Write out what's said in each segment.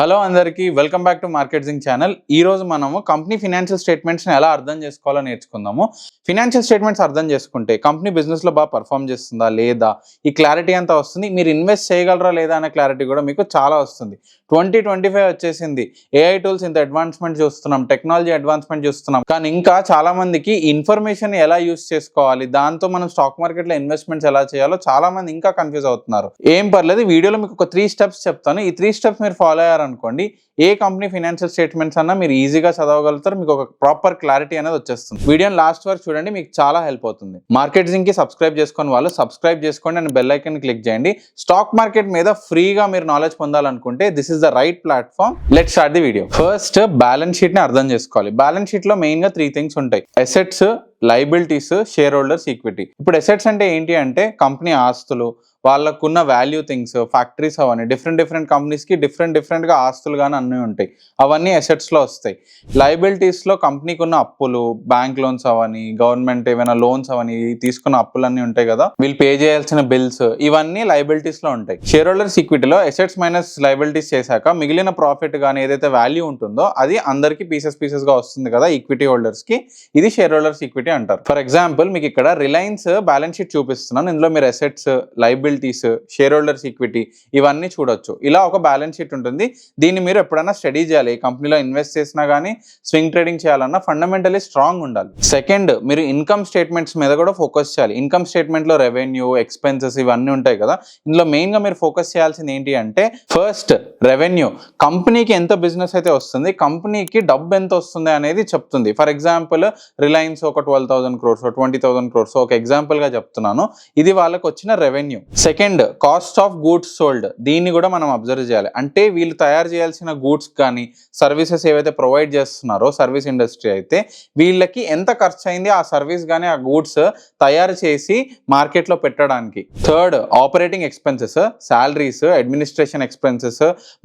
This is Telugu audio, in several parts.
హలో అందరికీ welcome back to Market Zing channel. ఈ రోజు మనము కంపెనీ ఫినాన్షియల్ స్టేట్మెంట్స్ని ఎలా అర్థం చేసుకోవాలో నేర్చుకుందాము. ఫినాన్షియల్ స్టేట్మెంట్స్ అర్థం చేసుకుంటే కంపెనీ బిజినెస్లో బాగా పర్ఫామ్ చేస్తుందా లేదా, ఈ క్లారిటీ అంతా వస్తుంది. మీరు ఇన్వెస్ట్ చేయగలరా లేదా అనే క్లారిటీ కూడా మీకు చాలా వస్తుంది. 2025 వచ్చేసింది. ఏఐ టూల్స్ ఇంత అడ్వాన్స్మెంట్ చూస్తున్నాం, టెక్నాలజీ అడ్వాన్స్మెంట్ చూస్తున్నాం. కానీ ఇంకా చాలా మందికి ఇన్ఫర్మేషన్ ఎలా యూస్ చేసుకోవాలి, దాంతో మనం స్టాక్ మార్కెట్లో ఇన్వెస్ట్మెంట్స్ ఎలా చేయాలో చాలా మంది ఇంకా కన్ఫ్యూజ్ అవుతున్నారు. ఏం పర్లేదు, వీడియోలో మీకు ఒక 3 స్టెప్స్ చెప్తాను. ఈ 3 స్టెప్స్ మీరు ఫాలో అయ్యారనుకోండి, ఏ కంపెనీ ఫైనాన్షియల్ స్టేట్మెంట్స్ అన్నా మీరు ఈజీగా చదవగలుగుతారు. మీకు ఒక ప్రాపర్ క్లారిటీ అనేది వచ్చేస్తుంది. వీడియోని లాస్ట్ వరకు చూడండి, మీకు చాలా హెల్ప్ అవుతుంది. మార్కెట్ జింగ్ కి సబ్స్క్రైబ్ చేసుకుని వాళ్ళు సబ్స్క్రైబ్ చేసుకోండి అండ్ బెల్ ఐకాన్ క్లిక్ చేయండి. స్టాక్ మార్కెట్ మీద ఫ్రీగా మీరు నాలెడ్జ్ పొందాలనుకుంటే this is the right platform. Let's start the video. First balance sheet ని అర్థం చేసుకోవాలి. బ్యాలెన్స్ షీట్ లో మెయిన్ గా 3 థింగ్స్ ఉంటాయి: assets, liabilities, share holders equity. ఇప్పుడు అసెట్స్ అంటే ఏంటి అంటే కంపెనీ ఆస్తులు, వాళ్ళకున్న వాల్యూ థింగ్స్, ఫ్యాక్టరీస్, అవన్నీ డిఫరెంట్ కంపెనీస్కి డిఫరెంట్గా ఆస్తులు కానీ అన్నీ ఉంటాయి. అవన్నీ అసెట్స్లో వస్తాయి. లయబిలిటీస్లో కంపెనీకి ఉన్న అప్పులు, బ్యాంక్ లోన్స్ అవని, గవర్నమెంట్ ఏమైనా లోన్స్ అవని, తీసుకున్న అప్పులన్నీ ఉంటాయి కదా, వీళ్ళు పే చేయాల్సిన బిల్స్, ఇవన్నీ లయబిలిటీస్లో ఉంటాయి. షేర్ హోల్డర్స్ ఈక్విటీలో అసెట్స్ మైనస్ లయబిలిటీస్ చేశాక మిగిలిన ప్రాఫిట్ కానీ ఏదైతే వాల్యూ ఉంటుందో అది అందరికీ పీసెస్గా వస్తుంది కదా ఈక్విటీ హోల్డర్స్కి. ఇది షేర్ హోల్డర్స్ ఈక్విటీ అంటారు. ఫర్ ఎగ్జాంపుల్ మీకు ఇక్కడ రిలయన్స్ బ్యాలెన్స్ షీట్ చూపిస్తున్నాను. ఇందులో మీరు assets, liabilities, share holders equity ఇవన్నీ చూడొచ్చు. ఇలా ఒక బ్యాలెన్స్ షీట్ ఉంటుంది. దీన్ని మీరు ఎప్పుడైనా స్టడీ చేయాలి. ఈ కంపెనీలో ఇన్వెస్ట్ చేసినా కానీ, స్వింగ్ ట్రేడింగ్ చేయాలన్నా ఫండమెంటలీ స్ట్రాంగ్ ఉండాలి. సెకండ్, మీరు ఇన్కమ్ స్టేట్మెంట్స్ మీద కూడా ఫోకస్ చేయాలి. ఇన్కమ్ స్టేట్మెంట్లో రెవెన్యూ, ఎక్స్పెన్సెస్ ఇవన్నీ ఉంటాయి కదా. ఇందులో మెయిన్గా మీరు ఫోకస్ చేయాల్సింది ఏంటి అంటే, ఫస్ట్ రెవెన్యూ. కంపెనీకి ఎంత బిజినెస్ అయితే వస్తుంది, కంపెనీకి డబ్బు ఎంత వస్తుంది అనేది చెప్తుంది. ఫర్ ఎగ్జాంపుల్ రిలయన్స్ ఒక 12,000 crores, 20,000 crores ఒక ఎగ్జాంపుల్గా చెప్తున్నాను. ఇది వాళ్ళకి వచ్చిన revenue. Second, cost of goods sold. దీన్ని కూడా మనం అబ్జర్వ్ చేయాలి. అంటే వీళ్ళు తయారు చేయాల్సిన గూడ్స్ కానీ, సర్వీసెస్ ఏవైతే ప్రొవైడ్ చేస్తున్నారో, సర్వీస్ ఇండస్ట్రీ అయితే వీళ్ళకి ఎంత ఖర్చు అయింది ఆ సర్వీస్ కానీ ఆ గూడ్స్ తయారు చేసి మార్కెట్లో పెట్టడానికి. Third, operating expenses, salaries, administration expenses,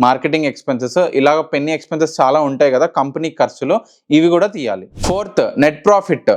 marketing expenses, ఇలాగ పెన్నీ ఎక్స్పెన్సెస్ చాలా ఉంటాయి కదా కంపెనీ ఖర్చులు, ఇవి కూడా తీయాలి. Fourth, net profit.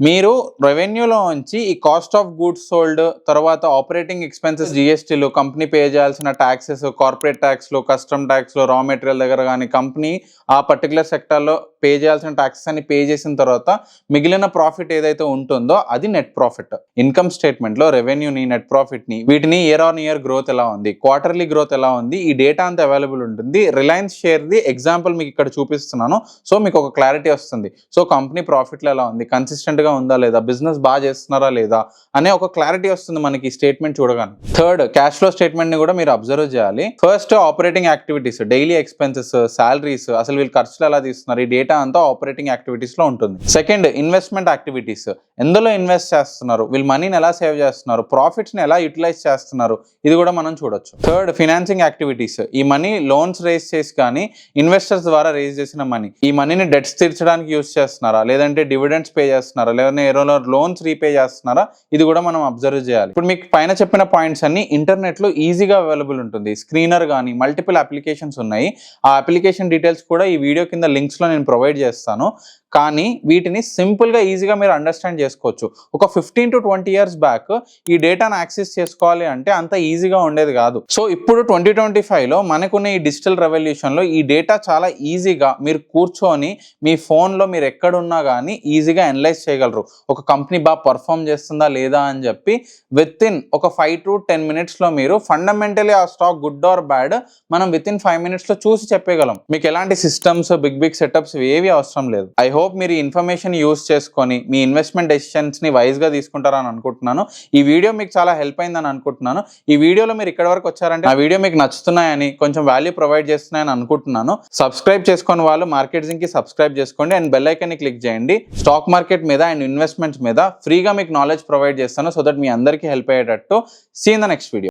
మీరు రెవెన్యూలో నుంచి ఈ కాస్ట్ ఆఫ్ గూడ్స్ సోల్డ్, తర్వాత ఆపరేటింగ్ ఎక్స్పెన్సెస్, జిఎస్టీలు, కంపెనీ పే చేయాల్సిన ట్యాక్సెస్, కార్పొరేట్ ట్యాక్స్లు, కస్టమ్ ట్యాక్స్లు, రా మెటీరియల్ దగ్గర కానీ, కంపెనీ ఆ పర్టికులర్ సెక్టార్లో పే చేయాల్సిన ట్యాక్సెస్ అని పే చేసిన తర్వాత మిగిలిన ప్రాఫిట్ ఏదైతే ఉంటుందో అది నెట్ ప్రాఫిట్. ఇన్కమ్ స్టేట్మెంట్లో రెవెన్యూని, నెట్ ప్రాఫిట్ని, వీటిని ఇయర్ ఆన్ ఇయర్ గ్రోత్ ఎలా ఉంది, క్వార్టర్లీ గ్రోత్ ఎలా ఉంది, ఈ డేటా అంతా అవైలబుల్ ఉంటుంది. రిలయన్స్ షేర్ది ఎగ్జాంపుల్ మీకు ఇక్కడ చూపిస్తున్నాను. సో మీకు ఒక క్లారిటీ వస్తుంది. సో కంపెనీ ప్రాఫిట్లో ఎలా ఉంది, కన్సిస్టెంట్గా ఉందా లేదా, బిజినెస్ బాగా చేస్తున్నారా లేదా అనే ఒక క్లారిటీ వస్తుంది మనకి ఈ స్టేట్మెంట్ చూడగానే. థర్డ్, క్యాష్ ఫ్లో స్టేట్మెంట్ ని కూడా మీరు అబ్జర్వ్ చేయాలి. First, operating activities, daily expenses, salaries, అసలు వీళ్ళు ఖర్చులు ఎలా తీస్తున్నారు, ఈ డేటా అంతా ఆపరేటింగ్ యాక్టివిటీస్ లో ఉంటుంది. Second, investment activities. ఎందులో ఇన్వెస్ట్ చేస్తున్నారు, వీళ్ళు మనీని ఎలా సేవ్ చేస్తున్నారు, ప్రాఫిట్స్ ని ఎలా యూటిలైజ్ చేస్తున్నారు, ఇది కూడా మనం చూడొచ్చు. Third, financing activities. ఈ మనీ లోన్స్ రేస్ చేసి కానీ, ఇన్వెస్టర్స్ ద్వారా రేస్ చేసిన మనీ, ఈ మనీని డెట్స్ తీర్చడానికి యూజ్ చేస్తున్నారా, లేదంటే డివిడెండ్స్ పే చేస్తున్నారా, లేదంటే లోన్స్ రీపే చేస్తున్నారా, ఇది కూడా మనం అబ్జర్వ్ చేయాలి. ఇప్పుడు మీకు పైన చెప్పిన పాయింట్స్ అన్ని ఇంటర్నెట్లో ఈజీగా అవైలబుల్ ఉంటుంది. స్క్రీనర్ కానీ మల్టిపుల్ అప్లికేషన్స్ ఉన్నాయి. ఆ అప్లికేషన్ డీటెయిల్స్ కూడా ఈ వీడియో కింద లింక్స్లో నేను ప్రొవైడ్ చేస్తాను. కానీ వీటిని సింపుల్గా ఈజీగా మీరు అండర్స్టాండ్ చేసుకోవచ్చు. ఒక 15 to 20 years బ్యాక్ ఈ డేటాను యాక్సెస్ చేసుకోవాలి అంటే అంత ఈజీగా ఉండేది కాదు. సో ఇప్పుడు 2025లో మనకున్న ఈ డిజిటల్ రెవల్యూషన్లో ఈ డేటా చాలా ఈజీగా మీరు కూర్చొని మీ ఫోన్లో మీరు ఎక్కడున్నా కానీ ఈజీగా అనలైజ్ చేయగలరు. ఒక కంపెనీ బాగా పర్ఫామ్ చేస్తుందా లేదా అని చెప్పి విత్ ఇన్ ఒక 5 to 10 minutesలో మీరు ఫండమెంటలీ ఆ స్టాక్ గుడ్ ఆర్ బ్యాడ్ మనం విత్ ఇన్ 5 minutesలో చూసి చెప్పగలం. మీకు ఎలాంటి సిస్టమ్స్, బిగ్ సెటప్స్ ఏవి అవసరం లేదు. ఐ హోప్ మీరు ఈ ఇన్ఫర్మేషన్ యూజ్ చేసుకొని మీ ఇన్వెస్ట్మెంట్ డెసిషన్స్ని వైజ్గా తీసుకుంటారని అనుకుంటున్నాను. ఈ వీడియో మీకు చాలా హెల్ప్ అయిందని అనుకుంటున్నాను. ఈ వీడియోలో మీరు ఇక్కడ వరకు వచ్చారంటే ఆ వీడియో మీకు నచ్చుతున్నాయని, కొంచెం వాల్యూ ప్రొవైడ్ చేస్తున్నాయని అనుకుంటున్నాను. సబ్స్క్రైబ్ చేసుకుని వాళ్ళు మార్కెట్ జింగ్ కి సబ్స్క్రైబ్ చేసుకోండి అండ్ బెల్ ఐకాన్ని క్లిక్ చేయండి. స్టాక్ మార్కెట్ మీద అండ్ ఇన్వెస్ట్మెంట్స్ మీద ఫ్రీగా మీకు నాలెడ్జ్ ప్రొవైడ్ చేస్తాను. సో దట్ మీ అందరికీ హెల్ప్ అయ్యేటట్టు. See in the next video.